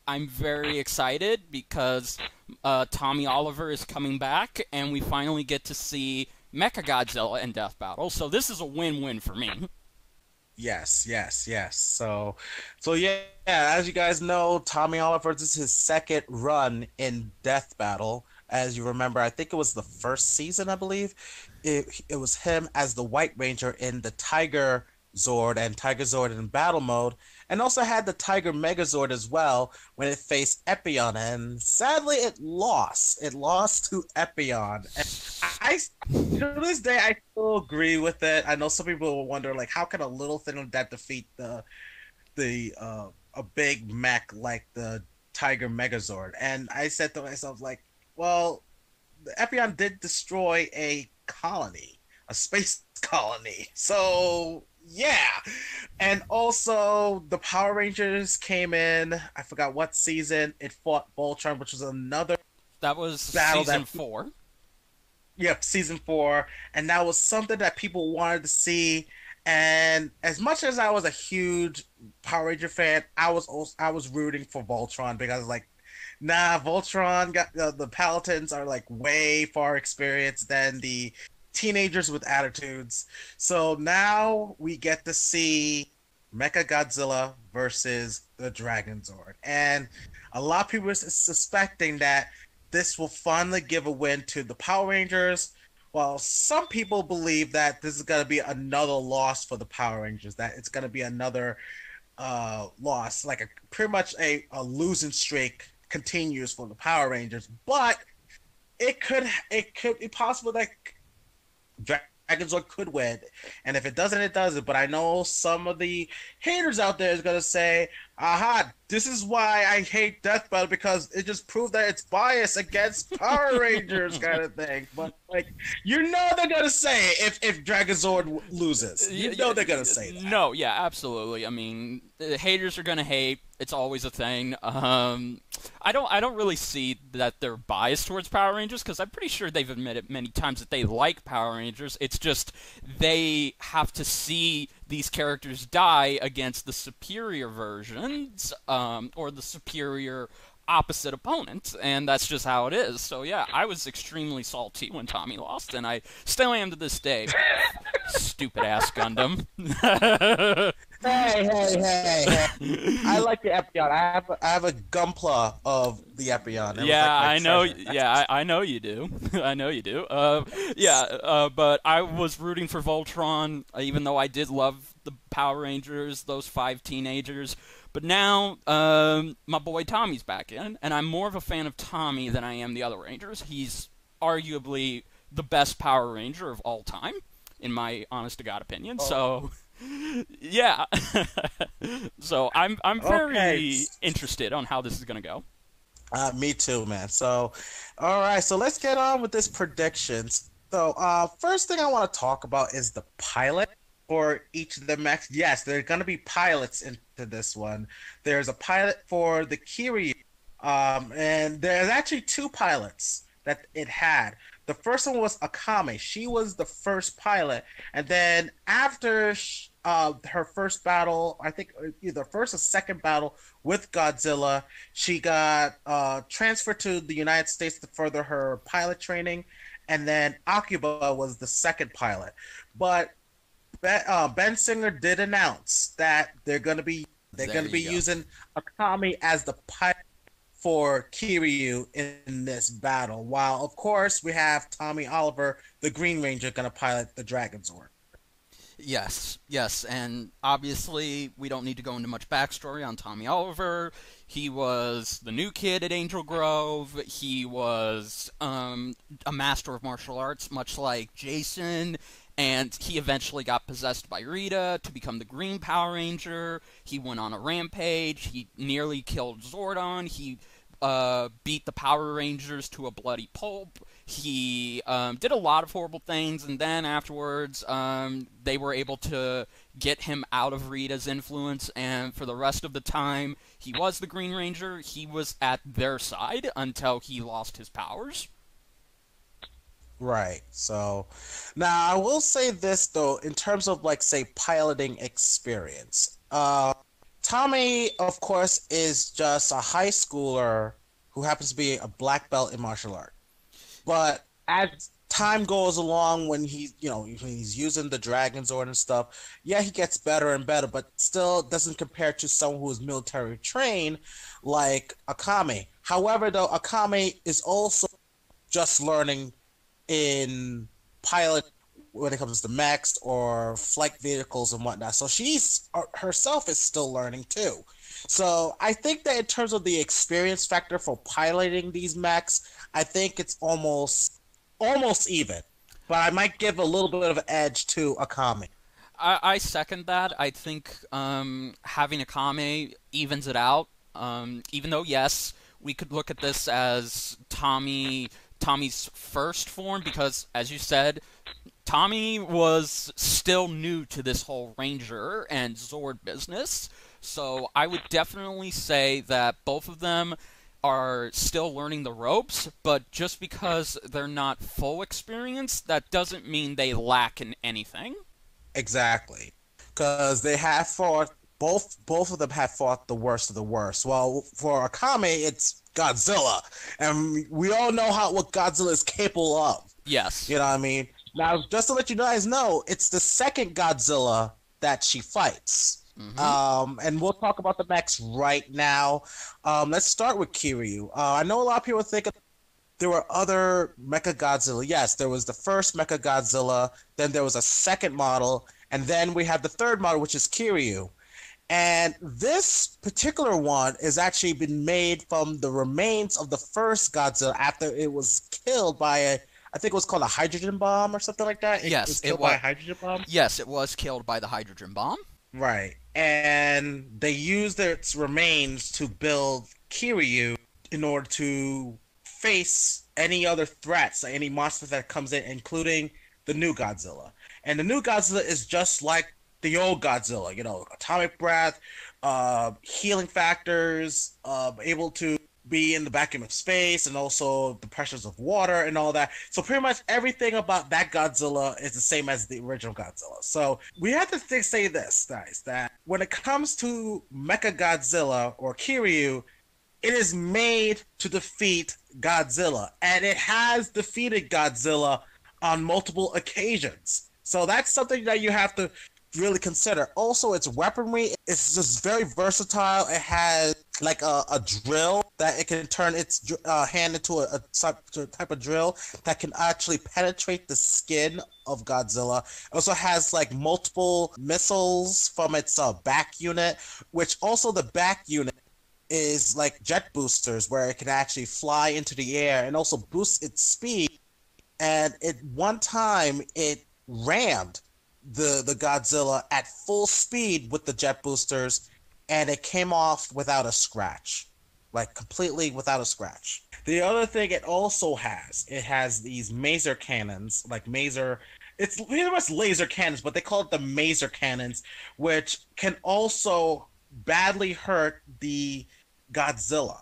I'm very excited because Tommy Oliver is coming back, and we finally get to see Mechagodzilla in Death Battle. So this is a win-win for me. Yes, yes, yes. So yeah, as you guys know, Tommy Oliver, this is his second run in Death Battle. As you remember, I think it was the first season, I believe. It was him as the White Ranger in the Tiger Zord and Tiger Zord in battle mode, and also had the Tiger Megazord as well when it faced Epion, and sadly it lost. It lost to Epion. And I to this day, I still agree with it. I know some people will wonder, like, how can a little thing like that defeat the a big mech like the Tiger Megazord? And I said to myself, like, well, the Epion did destroy a colony, a space colony. So yeah, and also the Power Rangers came in. I forgot what season it fought Voltron, which was another That was battle season that 4. yep, season four, and that was something that people wanted to see. And as much as I was a huge Power Ranger fan, I was rooting for Voltron because like, nah, Voltron got the Paladins are like way far experienced than the teenagers with attitudes. So now we get to see Mechagodzilla versus the Dragonzord, and a lot of people are suspecting that this will finally give a win to the Power Rangers. While some people believe that this is going to be another loss for the Power Rangers, that it's going to be another loss, like a pretty much a losing streak continues for the Power Rangers. But it could be possible that Dragonzord could win, and if it doesn't, it doesn't. But I know some of the haters out there is gonna say, "Aha! This is why I hate Death Battle because it just proved that it's biased against Power Rangers," kind of thing. But like, you know, they're gonna say it if Dragonzord loses. You know, they're gonna say that. No, yeah, absolutely. I mean, the haters are gonna hate. It's always a thing. I don't really see that they're biased towards Power Rangers because I'm pretty sure they've admitted many times that they like Power Rangers. It's just they have to see these characters die against the superior versions, or the superior opposite opponent, and that's just how it is. So yeah, I was extremely salty when Tommy lost, and I still am to this day. Stupid ass Gundam. Hey! I like the Epion. I have a Gunpla of the Epion. It was Yeah, like my I know. treasure. Yeah, I know you do. I know you do. Yeah, but I was rooting for Voltron, even though I did love the Power Rangers, those 5 teenagers. But now, my boy Tommy's back in, and I'm more of a fan of Tommy than I am the other Rangers. He's arguably the best Power Ranger of all time, in my honest to God opinion. So, Oh, yeah. So I'm okay. very interested on how this is gonna go. Me too, man. So, all right. So let's get on with this predictions. So, first thing I want to talk about is the pilot for each of the mechs. Yes, there are going to be pilots into this one. There's a pilot for the Kiryu, and there's actually two pilots that it had. The first one was Akame. She was the first pilot, and then after her first battle, I think either first or second battle with Godzilla, she got transferred to the United States to further her pilot training, and then Akiba was the second pilot. But Ben Singer did announce that they're There gonna be you go. using Akami as the pilot for Kiryu in this battle. While of course we have Tommy Oliver, the Green Ranger, gonna pilot the Dragonzord. Yes, yes, and obviously we don't need to go into much backstory on Tommy Oliver. He was the new kid at Angel Grove. He was a master of martial arts, much like Jason, and he eventually got possessed by Rita to become the Green Power Ranger. He went on a rampage. He nearly killed Zordon. He beat the Power Rangers to a bloody pulp. He did a lot of horrible things, and then afterwards, they were able to get him out of Rita's influence, and for the rest of the time, he was the Green Ranger. He was at their side until he lost his powers. Right. So now I will say this though, in terms of like say piloting experience. Tommy, of course, is just a high schooler who happens to be a black belt in martial art. But as time goes along, when when he's using the Dragonzord and stuff, yeah, he gets better and better, but still doesn't compare to someone who is military trained like Akame. However, though, Akame is also just learning in pilot when it comes to mechs or flight vehicles and whatnot. So she's herself is still learning too. So I think that in terms of the experience factor for piloting these mechs, I think it's almost even. But I might give a little bit of an edge to Akame. I second that. I think having Akame evens it out. Even though, yes, we could look at this as Tommy's first form, because, as you said, Tommy was still new to this whole Ranger and Zord business. So I would definitely say that both of them are still learning the ropes, but just because they're not full experience, that doesn't mean they lack in anything. Exactly, because they have fought both of them have fought the worst of the worst. Well, for Akame, it's Godzilla, and we all know what Godzilla is capable of. Yes. You know what I mean? Now, just to let you guys know, it's the second Godzilla that she fights. And we'll talk about the mechs right now. Let's start with Kiryu. I know a lot of people think there were other MECHAGODZILLA. Yes, there was the first MECHAGODZILLA, then there was a second model, and then we have the third model, which is Kiryu. And this particular one has actually been made from the remains of the first Godzilla after it was killed by I think it was called a hydrogen bomb or something like that. Yes, it was killed by a hydrogen bomb. Yes, it was killed by the hydrogen bomb. Right. And they used its remains to build Kiryu in order to face any other threats, like any monsters that comes in, including the new Godzilla. And the new Godzilla is just like the old Godzilla, atomic breath, healing factors, able to be in the vacuum of space, and also the pressures of water and all that. So pretty much everything about that Godzilla is the same as the original Godzilla. So we have to say this, guys, that when it comes to MECHAGODZILLA or Kiryu, it is made to defeat Godzilla, and it has defeated Godzilla on multiple occasions. So that's something that you have to really consider. Also, its weaponry is just very versatile. It has like a drill that it can turn its hand into a type of drill that can actually penetrate the skin of Godzilla. It also has like multiple missiles from its back unit, which also the back unit is like jet boosters where it can actually fly into the air and also boost its speed. And at one time it rammed the Godzilla at full speed with the jet boosters, and it came off without a scratch, like completely without a scratch. The other thing it also has, it has these maser cannons, it's pretty much laser cannons, but they call it the maser cannons, which can also badly hurt the Godzilla.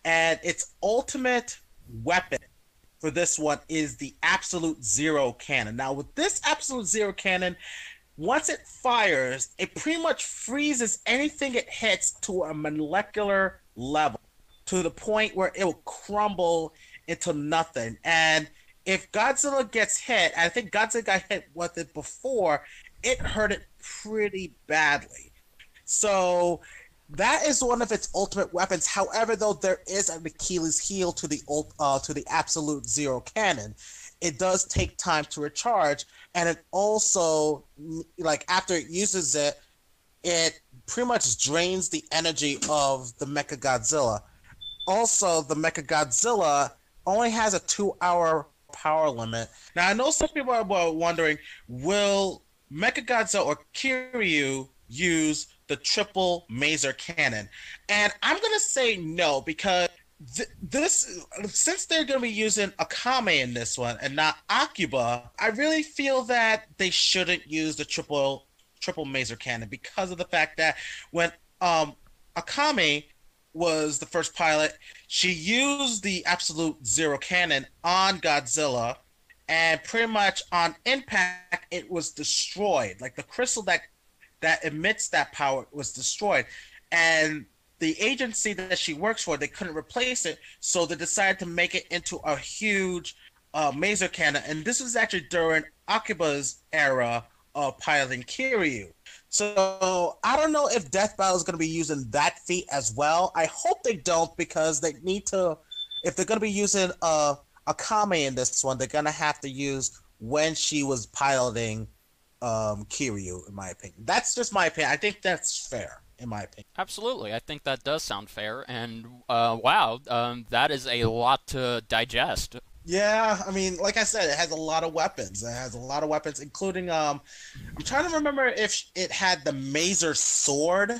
And its ultimate weapon for this one is the Absolute Zero cannon. Now, with this Absolute Zero cannon, once it fires, it pretty much freezes anything it hits to a molecular level, to the point where it will crumble into nothing. And if Godzilla gets hit, I think Godzilla got hit with it before, it hurt it pretty badly. So that is one of its ultimate weapons. However, though, there is an Achilles heel to the Absolute Zero cannon. It does take time to recharge, and it also, like, after it uses it, it pretty much drains the energy of the MECHAGODZILLA. Also, the MECHAGODZILLA only has a 2-hour power limit. Now, I know some people are wondering, will MECHAGODZILLA or Kiryu use the triple maser cannon? And I'm going to say no, because since they're going to be using Akame in this one and not Akuba, I really feel that they shouldn't use the triple maser cannon, because of the fact that when Akame was the first pilot, she used the Absolute Zero cannon on Godzilla, and pretty much on impact it was destroyed. Like, the crystal that emits that power was destroyed. and the agency that she works for, they couldn't replace it, so they decided to make it into a huge maser cannon. And this was actually during Akiba's era of piloting Kiryu. So I don't know if Death Battle is going to be using that feat as well. I hope they don't, because they need to. If they're going to be using a Kame in this one, they're going to have to use when she was piloting Kiryu, in my opinion. That's just my opinion. I think that's fair, in my opinion. Absolutely, I think that does sound fair, and wow, that is a lot to digest. Yeah, I mean, like I said, it has a lot of weapons. It has a lot of weapons, including I'm trying to remember if it had the Mazer sword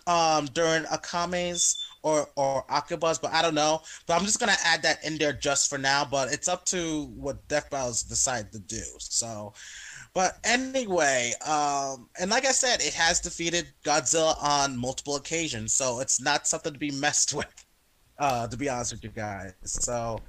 during Akame's or Akiba's, but I don't know. But I'm just gonna add that in there just for now. But it's up to what Death Battles decide to do. So, but anyway, and like I said, it has defeated Godzilla on multiple occasions, so it's not something to be messed with. To be honest with you guys, so